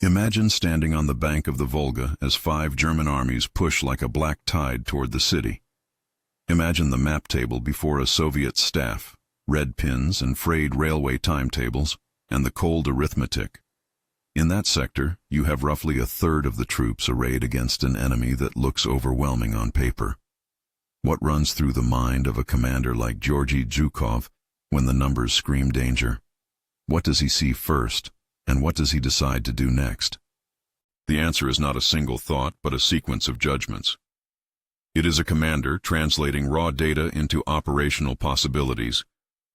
Imagine standing on the bank of the Volga as 5 German armies push like a black tide toward the city. Imagine the map table before a Soviet staff, red pins and frayed railway timetables, and the cold arithmetic. In that sector, you have roughly a third of the troops arrayed against an enemy that looks overwhelming on paper. What runs through the mind of a commander like Georgy Zhukov when the numbers scream danger? What does he see first, and what does he decide to do next? The answer is not a single thought, but a sequence of judgments. It is a commander translating raw data into operational possibilities,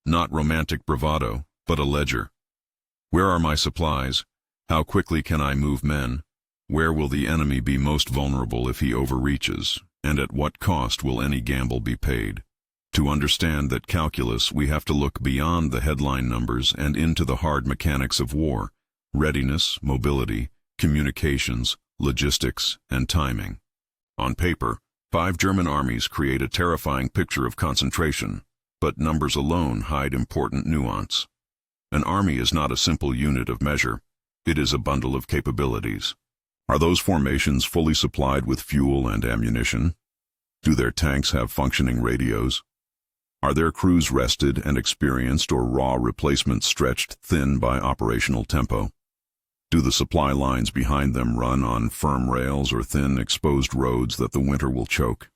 not romantic bravado, but a ledger. Where are my supplies? How quickly can I move men? Where will the enemy be most vulnerable if he overreaches? And at what cost will any gamble be paid? To understand that calculus, we have to look beyond the headline numbers and into the hard mechanics of war: readiness, mobility, communications, logistics, and timing. On paper, 5 German armies create a terrifying picture of concentration, but numbers alone hide important nuance. An army is not a simple unit of measure. It is a bundle of capabilities. Are those formations fully supplied with fuel and ammunition? Do their tanks have functioning radios? Are their crews rested and experienced, or raw replacements stretched thin by operational tempo? Do the supply lines behind them run on firm rails or thin, exposed roads that the winter will choke?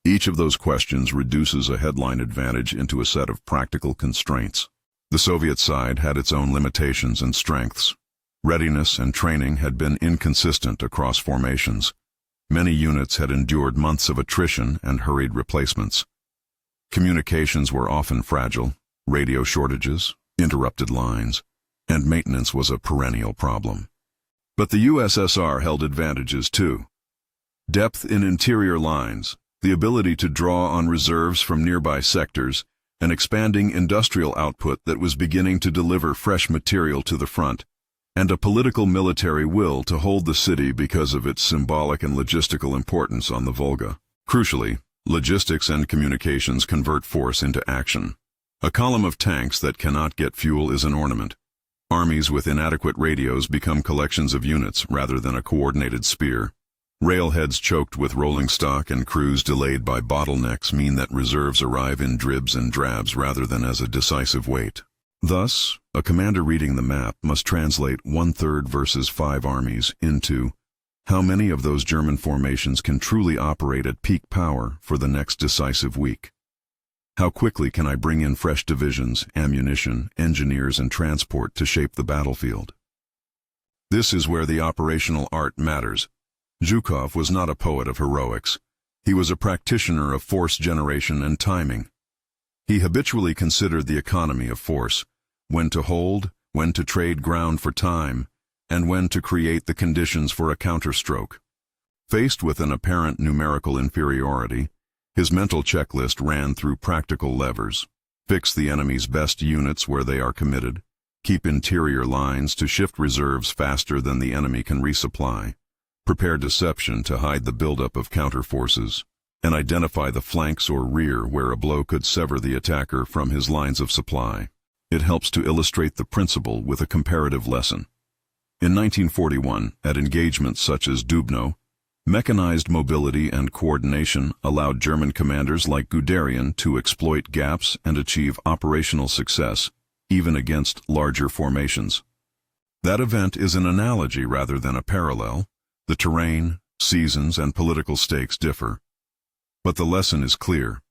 Each of those questions reduces a headline advantage into a set of practical constraints. The Soviet side had its own limitations and strengths. Readiness and training had been inconsistent across formations. Many units had endured months of attrition and hurried replacements. Communications were often fragile, radio shortages, interrupted lines, and maintenance was a perennial problem. But the USSR held advantages too. Depth in interior lines, the ability to draw on reserves from nearby sectors, an expanding industrial output that was beginning to deliver fresh material to the front, and a political military will to hold the city because of its symbolic and logistical importance on the Volga. Crucially, logistics and communications convert force into action. A column of tanks that cannot get fuel is an ornament. Armies with inadequate radios become collections of units rather than a coordinated spear. Railheads choked with rolling stock and crews delayed by bottlenecks mean that reserves arrive in dribs and drabs rather than as a decisive weight. Thus, a commander reading the map must translate 1/3 versus 5 armies into how many of those German formations can truly operate at peak power for the next decisive week. How quickly can I bring in fresh divisions, ammunition, engineers, and transport to shape the battlefield? This is where the operational art matters. Zhukov was not a poet of heroics. He was a practitioner of force generation and timing. He habitually considered the economy of force: when to hold, when to trade ground for time, and when to create the conditions for a counterstroke. Faced with an apparent numerical inferiority, his mental checklist ran through practical levers: fix the enemy's best units where they are committed, keep interior lines to shift reserves faster than the enemy can resupply, prepare deception to hide the buildup of counterforces, and identify the flanks or rear where a blow could sever the attacker from his lines of supply. It helps to illustrate the principle with a comparative lesson. In 1941, at engagements such as Dubno, mechanized mobility and coordination allowed German commanders like Guderian to exploit gaps and achieve operational success, even against larger formations. That event is an analogy rather than a parallel. The terrain, seasons, and political stakes differ. But the lesson is clear.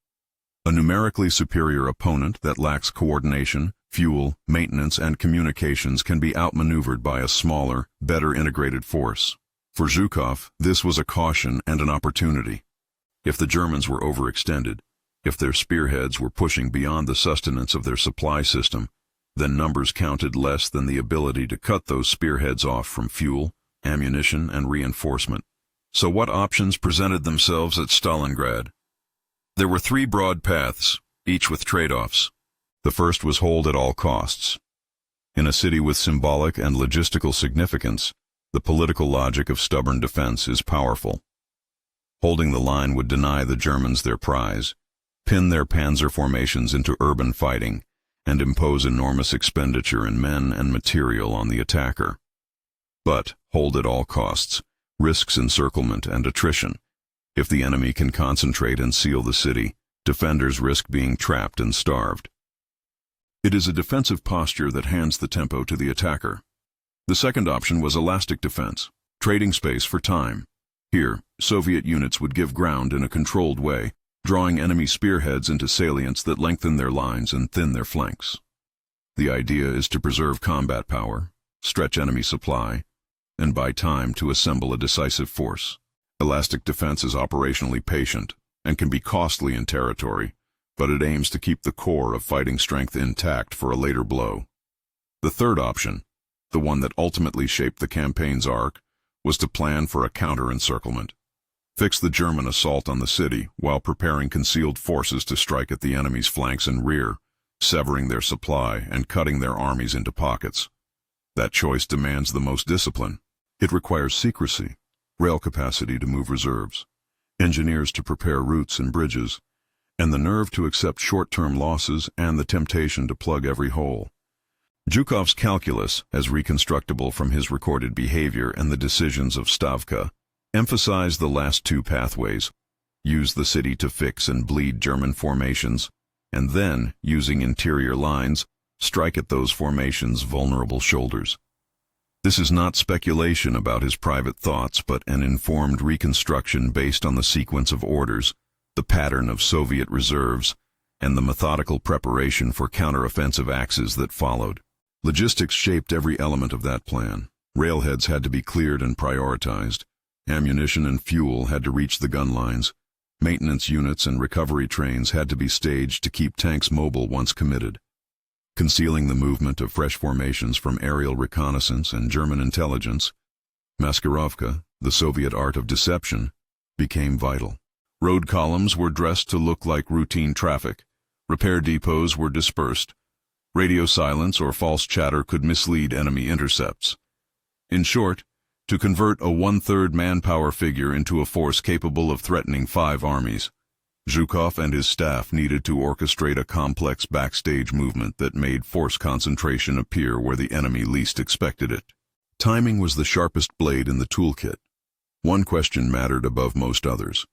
A numerically superior opponent that lacks coordination, fuel, maintenance, and communications can be outmaneuvered by a smaller, better integrated force. For Zhukov, this was a caution and an opportunity. If the Germans were overextended, if their spearheads were pushing beyond the sustenance of their supply system, then numbers counted less than the ability to cut those spearheads off from fuel, ammunition, and reinforcement. So what options presented themselves at Stalingrad? There were 3 broad paths, each with trade-offs. The first was hold at all costs. In a city with symbolic and logistical significance, the political logic of stubborn defense is powerful. Holding the line would deny the Germans their prize, pin their panzer formations into urban fighting, and impose enormous expenditure in men and material on the attacker. But hold at all costs, risks encirclement and attrition. If the enemy can concentrate and seal the city, defenders risk being trapped and starved. It is a defensive posture that hands the tempo to the attacker. The second option was elastic defense, trading space for time. Here, Soviet units would give ground in a controlled way, drawing enemy spearheads into salients that lengthen their lines and thin their flanks. The idea is to preserve combat power, stretch enemy supply, and buy time to assemble a decisive force. Elastic defense is operationally patient and can be costly in territory, but it aims to keep the core of fighting strength intact for a later blow. The third option, the one that ultimately shaped the campaign's arc, was to plan for a counter-encirclement. Fix the German assault on the city while preparing concealed forces to strike at the enemy's flanks and rear, severing their supply and cutting their armies into pockets. That choice demands the most discipline. It requires secrecy, rail capacity to move reserves, engineers to prepare routes and bridges, and the nerve to accept short-term losses and the temptation to plug every hole. Zhukov's calculus, as reconstructible from his recorded behavior and the decisions of Stavka, emphasized the last two pathways: use the city to fix and bleed German formations, and then, using interior lines, strike at those formations' vulnerable shoulders. This is not speculation about his private thoughts, but an informed reconstruction based on the sequence of orders, the pattern of Soviet reserves, and the methodical preparation for counteroffensive axes that followed. Logistics shaped every element of that plan. Railheads had to be cleared and prioritized. Ammunition and fuel had to reach the gun lines. Maintenance units and recovery trains had to be staged to keep tanks mobile once committed. Concealing the movement of fresh formations from aerial reconnaissance and German intelligence, Maskirovka, the Soviet art of deception, became vital. Road columns were dressed to look like routine traffic. Repair depots were dispersed. Radio silence or false chatter could mislead enemy intercepts. In short, to convert a one-third manpower figure into a force capable of threatening 5 armies, Zhukov and his staff needed to orchestrate a complex backstage movement that made force concentration appear where the enemy least expected it. Timing was the sharpest blade in the toolkit. One question mattered above most others: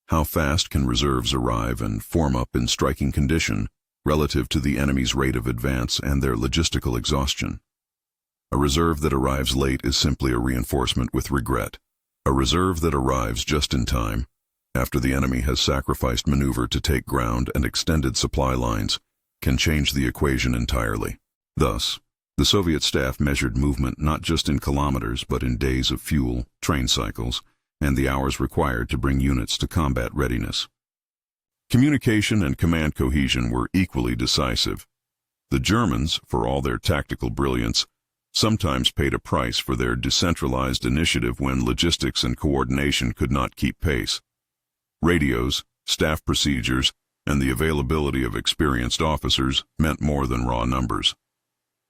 how fast can reserves arrive and form up in striking condition relative to the enemy's rate of advance and their logistical exhaustion? A reserve that arrives late is simply a reinforcement with regret. A reserve that arrives just in time, after the enemy has sacrificed maneuver to take ground and extended supply lines, can change the equation entirely. Thus, the Soviet staff measured movement not just in kilometers but in days of fuel, train cycles, and the hours required to bring units to combat readiness. Communication and command cohesion were equally decisive. The Germans, for all their tactical brilliance, sometimes paid a price for their decentralized initiative when logistics and coordination could not keep pace. Radios, staff procedures, and the availability of experienced officers meant more than raw numbers.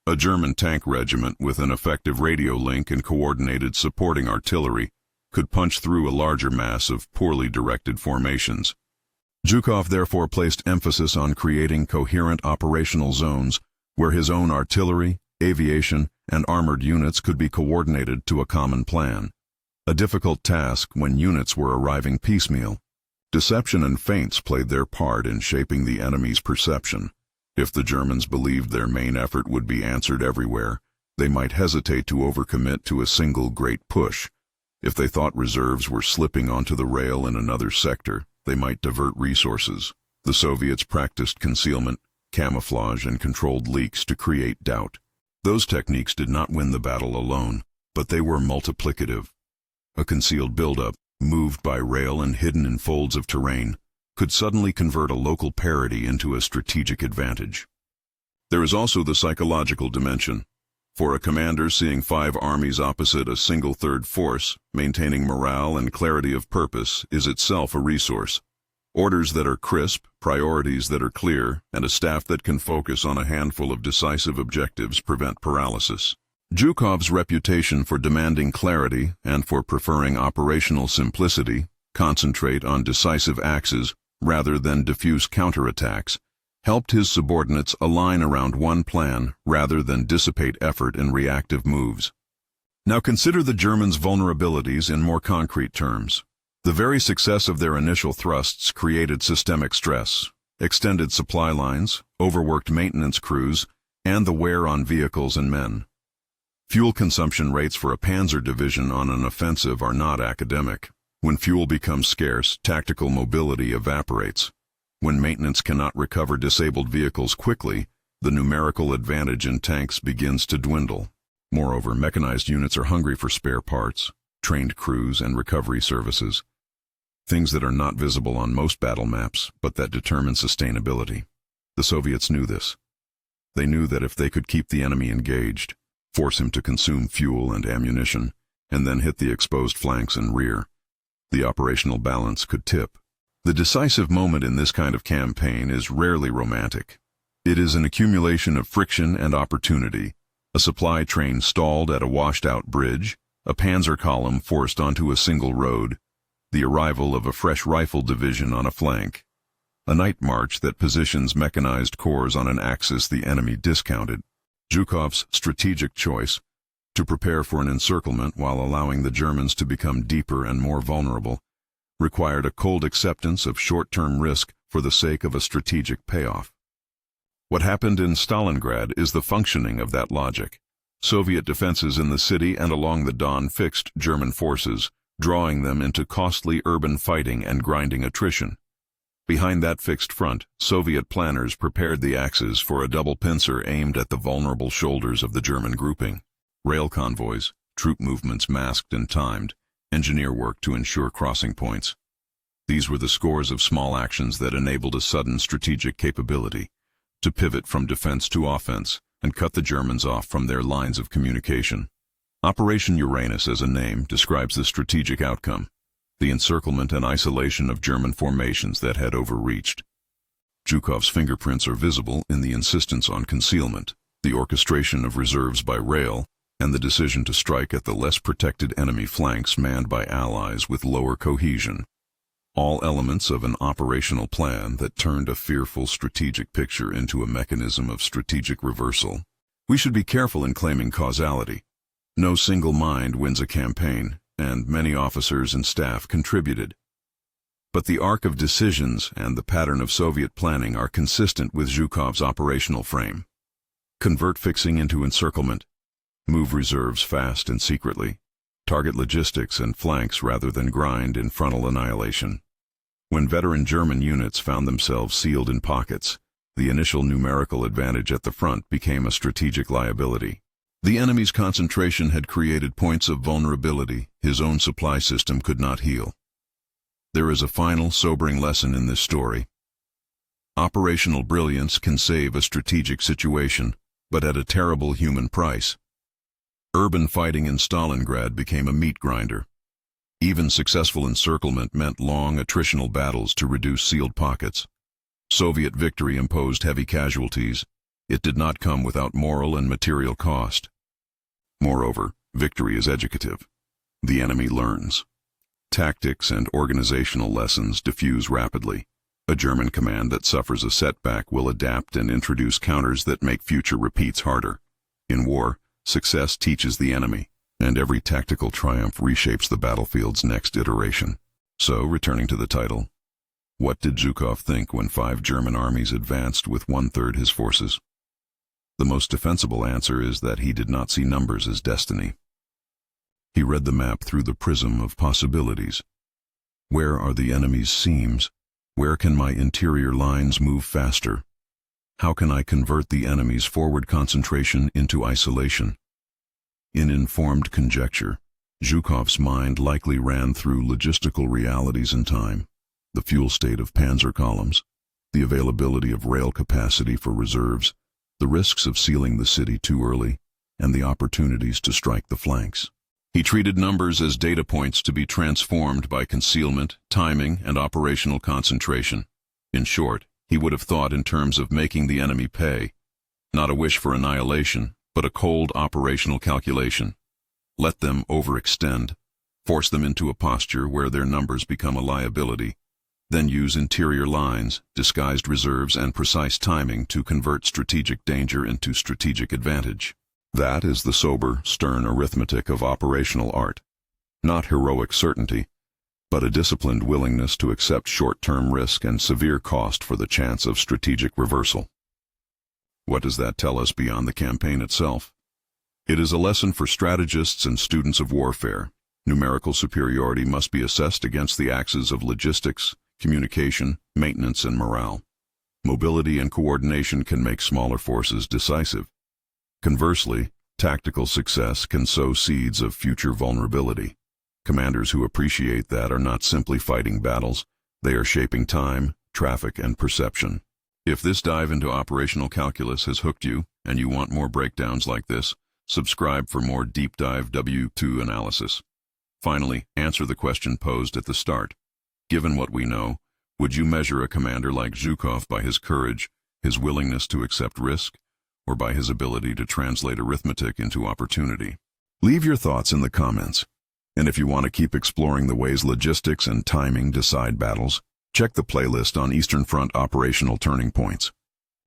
A German tank regiment with an effective radio link and coordinated supporting artillery could punch through a larger mass of poorly directed formations. Zhukov therefore placed emphasis on creating coherent operational zones where his own artillery, aviation, and armored units could be coordinated to a common plan. A difficult task when units were arriving piecemeal. Deception and feints played their part in shaping the enemy's perception. If the Germans believed their main effort would be answered everywhere, they might hesitate to overcommit to a single great push. If they thought reserves were slipping onto the rail in another sector, they might divert resources. The Soviets practiced concealment, camouflage, and controlled leaks to create doubt. Those techniques did not win the battle alone, but they were multiplicative. A concealed buildup, moved by rail and hidden in folds of terrain, could suddenly convert a local parity into a strategic advantage. There is also the psychological dimension. For a commander seeing 5 armies opposite a single third force, maintaining morale and clarity of purpose is itself a resource. Orders that are crisp, priorities that are clear, and a staff that can focus on a handful of decisive objectives prevent paralysis. Zhukov's reputation for demanding clarity and for preferring operational simplicity, concentrate on decisive axes rather than diffuse counterattacks, helped his subordinates align around one plan rather than dissipate effort in reactive moves. Now consider the Germans' vulnerabilities in more concrete terms. The very success of their initial thrusts created systemic stress, extended supply lines, overworked maintenance crews, and the wear on vehicles and men. Fuel consumption rates for a panzer division on an offensive are not academic. When fuel becomes scarce, tactical mobility evaporates. When maintenance cannot recover disabled vehicles quickly, the numerical advantage in tanks begins to dwindle. Moreover, mechanized units are hungry for spare parts, trained crews, and recovery services. Things that are not visible on most battle maps, but that determine sustainability. The Soviets knew this. They knew that if they could keep the enemy engaged, force him to consume fuel and ammunition, and then hit the exposed flanks and rear, the operational balance could tip. The decisive moment in this kind of campaign is rarely romantic. It is an accumulation of friction and opportunity. A supply train stalled at a washed-out bridge, a panzer column forced onto a single road, the arrival of a fresh rifle division on a flank, a night march that positions mechanized corps on an axis the enemy discounted. Zhukov's strategic choice, to prepare for an encirclement while allowing the Germans to become deeper and more vulnerable, required a cold acceptance of short-term risk for the sake of a strategic payoff. What happened in Stalingrad is the functioning of that logic. Soviet defenses in the city and along the Don fixed German forces, drawing them into costly urban fighting and grinding attrition. Behind that fixed front, Soviet planners prepared the axes for a double pincer aimed at the vulnerable shoulders of the German grouping. Rail convoys, troop movements masked and timed, engineer work to ensure crossing points. These were the scores of small actions that enabled a sudden strategic capability to pivot from defense to offense and cut the Germans off from their lines of communication. Operation Uranus, as a name, describes the strategic outcome, the encirclement and isolation of German formations that had overreached. Zhukov's fingerprints are visible in the insistence on concealment, the orchestration of reserves by rail, and the decision to strike at the less protected enemy flanks manned by allies with lower cohesion. All elements of an operational plan that turned a fearful strategic picture into a mechanism of strategic reversal. We should be careful in claiming causality. No single mind wins a campaign, and many officers and staff contributed. But the arc of decisions and the pattern of Soviet planning are consistent with Zhukov's operational frame. Convert fixing into encirclement. Move reserves fast and secretly. Target logistics and flanks rather than grind in frontal annihilation. When veteran German units found themselves sealed in pockets, the initial numerical advantage at the front became a strategic liability. The enemy's concentration had created points of vulnerability his own supply system could not heal. There is a final, sobering lesson in this story. Operational brilliance can save a strategic situation, but at a terrible human price. Urban fighting in Stalingrad became a meat grinder. Even successful encirclement meant long attritional battles to reduce sealed pockets. Soviet victory imposed heavy casualties. It did not come without moral and material cost. Moreover, victory is educative. The enemy learns. Tactics and organizational lessons diffuse rapidly. A German command that suffers a setback will adapt and introduce counters that make future repeats harder. In war, success teaches the enemy, and every tactical triumph reshapes the battlefield's next iteration. So, returning to the title, what did Zhukov think when 5 German armies advanced with 1/3 his forces? The most defensible answer is that he did not see numbers as destiny. He read the map through the prism of possibilities. Where are the enemy's seams? Where can my interior lines move faster? How can I convert the enemy's forward concentration into isolation? In informed conjecture, Zhukov's mind likely ran through logistical realities in time, the fuel state of panzer columns, the availability of rail capacity for reserves, the risks of sealing the city too early, and the opportunities to strike the flanks. He treated numbers as data points to be transformed by concealment, timing, and operational concentration. In short, he would have thought in terms of making the enemy pay, not a wish for annihilation, but a cold operational calculation. Let them overextend, force them into a posture where their numbers become a liability, then use interior lines, disguised reserves, and precise timing to convert strategic danger into strategic advantage. That is the sober, stern arithmetic of operational art. Not heroic certainty, but a disciplined willingness to accept short-term risk and severe cost for the chance of strategic reversal. What does that tell us beyond the campaign itself? It is a lesson for strategists and students of warfare. Numerical superiority must be assessed against the axes of logistics, communication, maintenance, and morale. Mobility and coordination can make smaller forces decisive. Conversely, tactical success can sow seeds of future vulnerability. Commanders who appreciate that are not simply fighting battles, they are shaping time, traffic, and perception. If this dive into operational calculus has hooked you, and you want more breakdowns like this, subscribe for more deep dive W2 analysis. Finally, answer the question posed at the start. Given what we know, would you measure a commander like Zhukov by his courage, his willingness to accept risk, or by his ability to translate arithmetic into opportunity? Leave your thoughts in the comments. And if you want to keep exploring the ways logistics and timing decide battles, check the playlist on Eastern Front operational turning points.